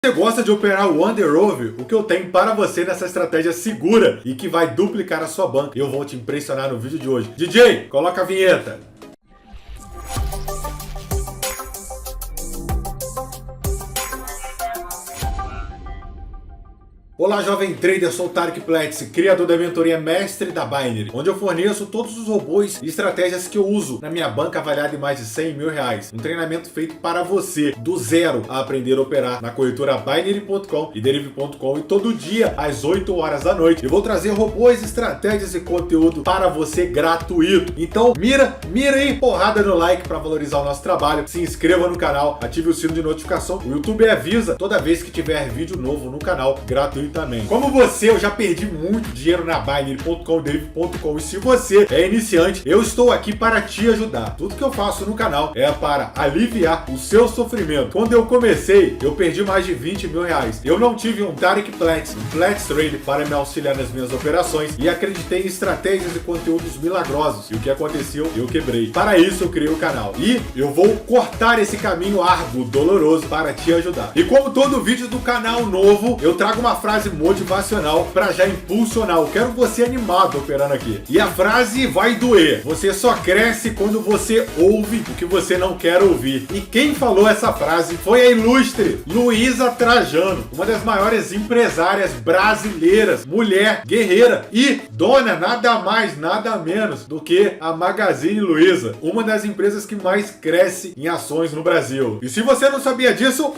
Você gosta de operar o under over? O que eu tenho para você nessa estratégia segura e que vai duplicar a sua banca. Eu vou te impressionar no vídeo de hoje. DJ, coloca a vinheta. Olá, jovem trader, sou o Tarek Platts, criador da mentoria Mestre da Binary, onde eu forneço todos os robôs e estratégias que eu uso na minha banca avaliada em mais de 100 mil reais. Um treinamento feito para você, do zero, a aprender a operar na corretora Binary.com e Derive.com e todo dia às 8 horas da noite. Eu vou trazer robôs, estratégias e conteúdo para você gratuito. Então mira aí, porrada no like para valorizar o nosso trabalho, se inscreva no canal, ative o sino de notificação, o YouTube avisa toda vez que tiver vídeo novo no canal gratuito também. Como você, eu já perdi muito dinheiro na Binary.com, Derive.com, e se você é iniciante, eu estou aqui para te ajudar. Tudo que eu faço no canal é para aliviar o seu sofrimento. Quando eu comecei, eu perdi mais de 20 mil reais. Eu não tive um Tarek Platts, um Platts Trade para me auxiliar nas minhas operações e acreditei em estratégias e conteúdos milagrosos. E o que aconteceu? Eu quebrei. Para isso eu criei o canal. E eu vou cortar esse caminho árduo, doloroso, para te ajudar. E como todo vídeo do canal novo, eu trago uma frase motivacional para já impulsionar. Eu quero você animado operando aqui. E a frase vai doer. Você só cresce quando você ouve o que você não quer ouvir. E quem falou essa frase foi a ilustre Luísa Trajano, uma das maiores empresárias brasileiras, mulher, guerreira e dona nada mais, nada menos do que a Magazine Luiza, uma das empresas que mais cresce em ações no Brasil. E se você não sabia disso,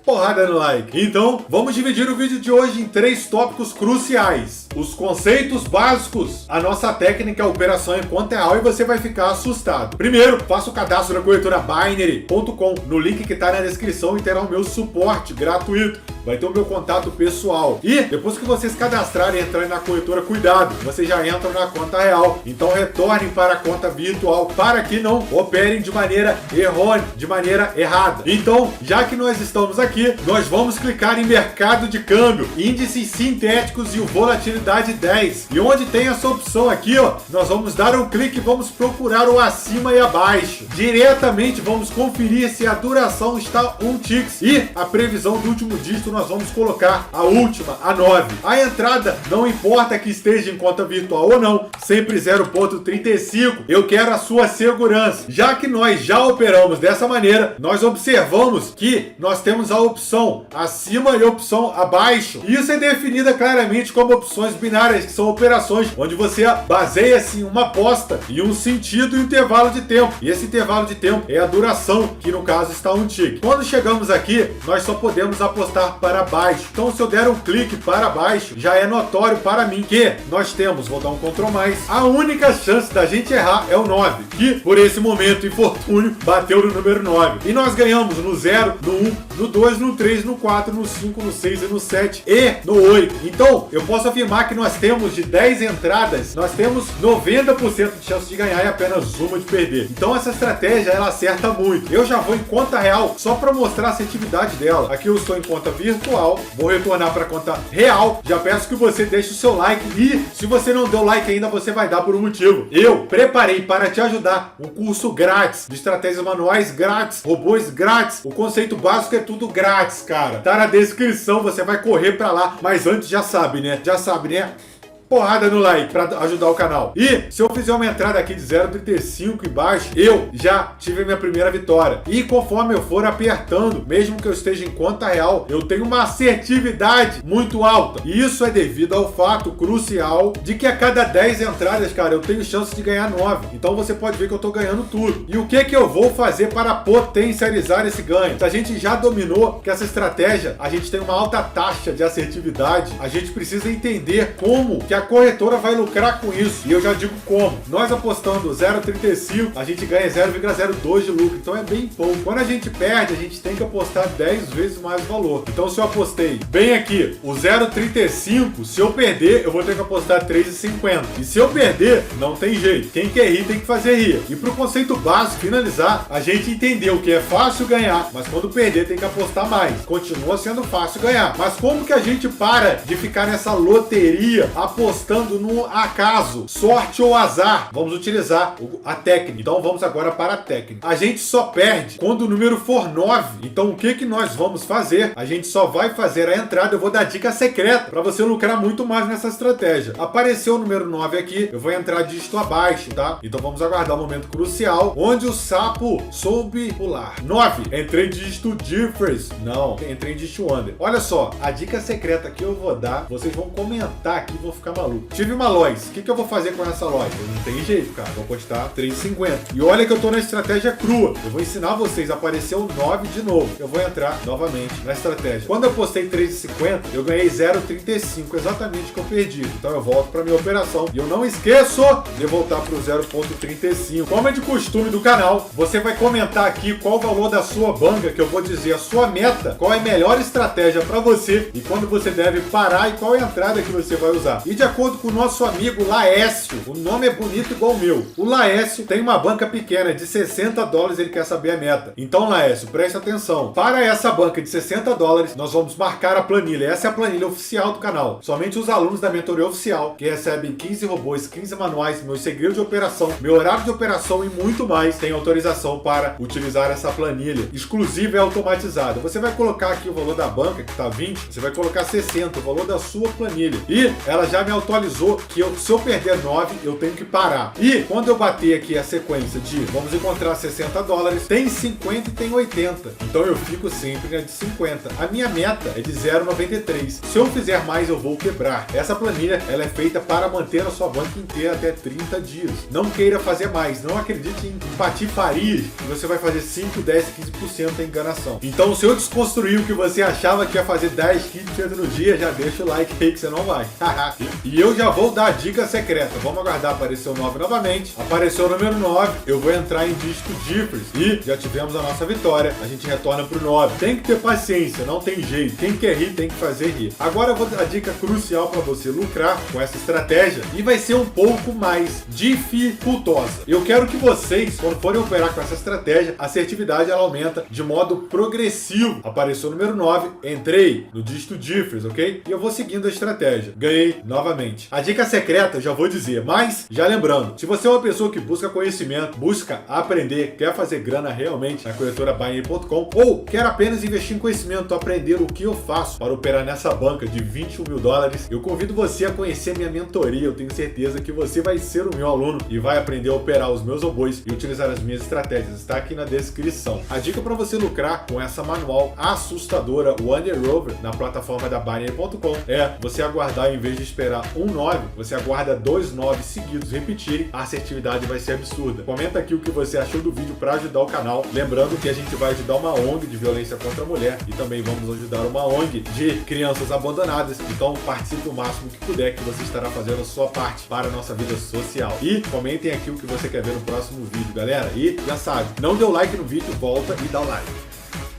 porrada no like. Então, vamos dividir o vídeo de hoje em 3 tópicos cruciais. Os conceitos básicos, a nossa técnica, a operação em conta real, e você vai ficar assustado. Primeiro, faça o cadastro na corretora Binary.com, no link que está na descrição, e terá o meu suporte gratuito. Vai ter o meu contato pessoal. E depois que vocês cadastrarem e entrarem na corretora, cuidado, vocês já entram na conta real. Então retornem para a conta virtual para que não operem de maneira errônea, de maneira errada. Então, já que nós estamos aqui, nós vamos clicar em mercado de câmbio, índices sintéticos e o volatilidade 10. E onde tem essa opção aqui, ó, nós vamos dar um clique e vamos procurar o acima e abaixo. Diretamente vamos conferir se a duração está 1 ticks e a previsão do último dígito nós vamos colocar a última, a 9. A entrada, não importa que esteja em conta virtual ou não, sempre 0,35. Eu quero a sua segurança. Já que nós já operamos dessa maneira, nós observamos que nós temos a opção acima e a opção abaixo. Isso é definida claramente como opções binárias, que são operações onde você baseia-se em uma aposta e um sentido e um intervalo de tempo. E esse intervalo de tempo é a duração, que no caso está 1 tick. Quando chegamos aqui, nós só podemos apostar para baixo. Então, se eu der um clique para baixo, já é notório para mim que nós temos, vou dar um Ctrl+, a única chance da gente errar é o 9, que por esse momento infortúnio bateu no número 9. E nós ganhamos no 0, no 1, no 2, no 3, no 4, no 5, no 6 e no 7 e no 8. Então, eu posso afirmar que nós temos de 10 entradas, nós temos 90% de chance de ganhar e apenas uma de perder. Então, essa estratégia, ela acerta muito. Eu já vou em conta real só para mostrar a assertividade dela. Aqui eu estou em conta virtual, vou retornar para a conta real. Já peço que você deixe o seu like e se você não deu like ainda, você vai dar por um motivo. Eu preparei para te ajudar um curso grátis de estratégias manuais grátis, robôs grátis. O conceito básico é tudo grátis, cara. Tá na descrição, você vai correr para lá. Mas antes já sabe, né? Porrada no like para ajudar o canal. E se eu fizer uma entrada aqui de 0,35 embaixo, eu já tive a minha primeira vitória. E conforme eu for apertando, mesmo que eu esteja em conta real, eu tenho uma assertividade muito alta. E isso é devido ao fato crucial de que a cada 10 entradas, cara, eu tenho chance de ganhar 9. Então você pode ver que eu tô ganhando tudo. E o que eu vou fazer para potencializar esse ganho? Se a gente já dominou que essa estratégia, a gente tem uma alta taxa de assertividade, a gente precisa entender como que a corretora vai lucrar com isso. E eu já digo como. Nós apostando 0,35, a gente ganha 0,02 de lucro. Então é bem pouco. Quando a gente perde, a gente tem que apostar 10 vezes mais o valor. Então se eu apostei bem aqui o 0,35, se eu perder, eu vou ter que apostar 3,50. E se eu perder, não tem jeito. Quem quer rir tem que fazer rir. E pro conceito básico finalizar, a gente entendeu que é fácil ganhar, mas quando perder tem que apostar mais. Continua sendo fácil ganhar. Mas como que a gente para de ficar nessa loteria apostando apostando no acaso, sorte ou azar, vamos utilizar a técnica. Então vamos agora para a técnica. A gente só perde quando o número for 9. Então o que nós vamos fazer? A gente só vai fazer a entrada. Eu vou dar dica secreta para você lucrar muito mais nessa estratégia. Apareceu o número 9 aqui, eu vou entrar dígito abaixo, tá? Então vamos aguardar o momento crucial, onde o sapo soube pular. 9. Entrei dígito difference. Não, entrei em dígito under. Olha só, a dica secreta que eu vou dar, vocês vão comentar aqui e vão ficar maluco. Tive uma Lois. O que eu vou fazer com essa Lois? Não tem jeito, cara. Vou apostar 3,50. E olha que eu tô na estratégia crua. Eu vou ensinar vocês. Apareceu o 9 de novo. Eu vou entrar novamente na estratégia. Quando eu postei 3,50, eu ganhei 0,35. Exatamente o que eu perdi. Então eu volto para minha operação. E eu não esqueço de voltar para o 0,35. Como é de costume do canal, você vai comentar aqui qual o valor da sua banca, que eu vou dizer a sua meta, qual é a melhor estratégia para você e quando você deve parar e qual é a entrada que você vai usar. E de acordo com o nosso amigo Laércio, o nome é bonito igual o meu. O Laércio tem uma banca pequena de $60, ele quer saber a meta. Então, Laércio, preste atenção. Para essa banca de $60, nós vamos marcar a planilha. Essa é a planilha oficial do canal. Somente os alunos da mentoria oficial, que recebem 15 robôs, 15 manuais, meus segredos de operação, meu horário de operação e muito mais, têm autorização para utilizar essa planilha. Exclusiva e automatizada. Você vai colocar aqui o valor da banca, que está 20, você vai colocar 60, o valor da sua planilha. E ela já me atualizou que se eu perder 9, eu tenho que parar. E quando eu bater aqui a sequência de vamos encontrar $60, tem 50 e tem 80. Então eu fico sempre na de 50. A minha meta é de 0,93. Se eu fizer mais, eu vou quebrar. Essa planilha, ela é feita para manter a sua banca inteira até 30 dias. Não queira fazer mais. Não acredite em patifarias que você vai fazer 5, 10, 15% em enganação. Então, se eu desconstruir o que você achava que ia fazer 10, 15% no dia, já deixa o like aí que você não vai. E eu já vou dar a dica secreta. Vamos aguardar aparecer o 9 novamente. Apareceu o número 9. Eu vou entrar em dígito difference. E já tivemos a nossa vitória. A gente retorna pro 9. Tem que ter paciência, não tem jeito. Quem quer rir tem que fazer rir. Agora eu vou dar a dica crucial para você lucrar com essa estratégia e vai ser um pouco mais dificultosa. Eu quero que vocês, quando forem operar com essa estratégia, a assertividade ela aumenta de modo progressivo. Apareceu o número 9, entrei no dígito difference, ok? E eu vou seguindo a estratégia. Ganhei novamente. A dica secreta eu já vou dizer, mas já lembrando, se você é uma pessoa que busca conhecimento, busca aprender, quer fazer grana realmente na corretora Binary.com ou quer apenas investir em conhecimento, aprender o que eu faço para operar nessa banca de $21 mil, eu convido você a conhecer minha mentoria. Eu tenho certeza que você vai ser o meu aluno e vai aprender a operar os meus robôs e utilizar as minhas estratégias. Está aqui na descrição. A dica para você lucrar com essa manual assustadora Wonder Rover na plataforma da Binary.com é você aguardar, em vez de esperar um 9, você aguarda 2 9 seguidos repetirem. A assertividade vai ser absurda. Comenta aqui o que você achou do vídeo para ajudar o canal. Lembrando que a gente vai ajudar uma ONG de violência contra a mulher e também vamos ajudar uma ONG de crianças abandonadas. Então participe o máximo que puder, que você estará fazendo a sua parte para a nossa vida social. E comentem aqui o que você quer ver no próximo vídeo, galera. E já sabe, não deu like no vídeo, volta e dá o like.